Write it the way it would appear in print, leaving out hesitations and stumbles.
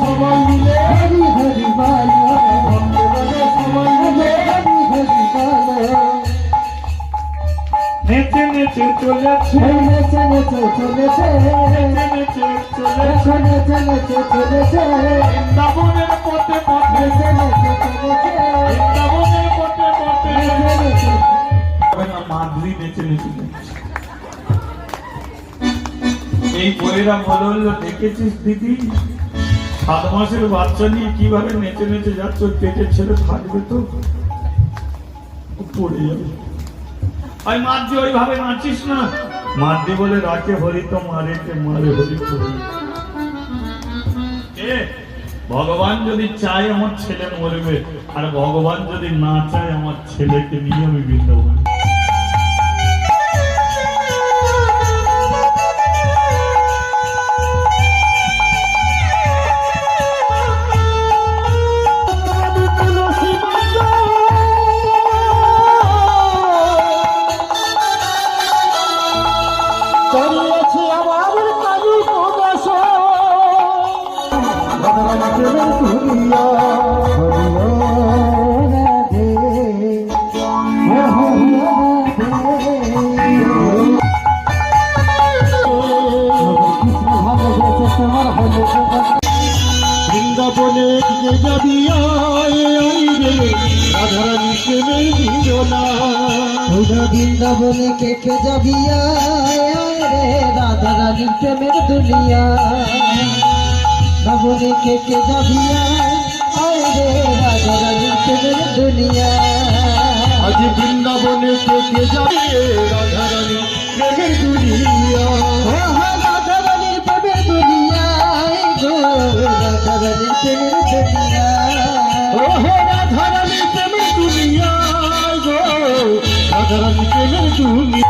সবাই মিলে হরি হরি বলো, ভক্ত বলে সবাই মিলে হরি হরি বলো। নেচে নেচে চলেছে, নেচে নেচে চলেছে, নেচে নেচে চলেছে, নেচে নেচে চলেছে, বৃন্দাবনের পথে পথে, নেচে নেচে চলেছে, বৃন্দাবনের পথে পথে। নেচে নেচে। মাধুরী নেচে নেচে যাচ্ছে। এই বইরা বলল, দেখেছিস দিদি 7 মাসের বাচ্চা নিয়ে কিভাবে নেচে নেচে যাচ্ছ, পেটের ছেলে থাকবে তো পড়ে যাবে। আমি মাদ্রি ওইভাবে নাচিস না। মাদ্রি বলে রাখে হরি তো মারে কে মারে হরি তো হরি। ভগবান যদি চায় আমার ছেলে মরবে, আর ভগবান যদি না চায় আমার ছেলেকে নিয়ে আমি বৃন্দাবন। করিয়েছি আমার কালু প্রবেশ, ভগবানের দুনিয়া হরিও রাধে, বৃন্দাবনে দিকে যাবি রে রাধারানী প্রেমের বিজনা। বৃন্দাবনে কেকে যাবি রে রাধারানী প্রেমের দুনিয়া। বৃন্দাবনে কেকে যাবি রে রাধারানী প্রেমের দুনিয়া। আজ বৃন্দাবনে কেকে যাবি রাধারানী প্রেমের দুনিয়া। রাধারানীর প্রেমের দুনিয়া, রাধারানীর প্রেমের দুনিয়া, রাধারানীর প্রেমের দুনিয়া, রাধারানীর প্রেমের দুনিয়া।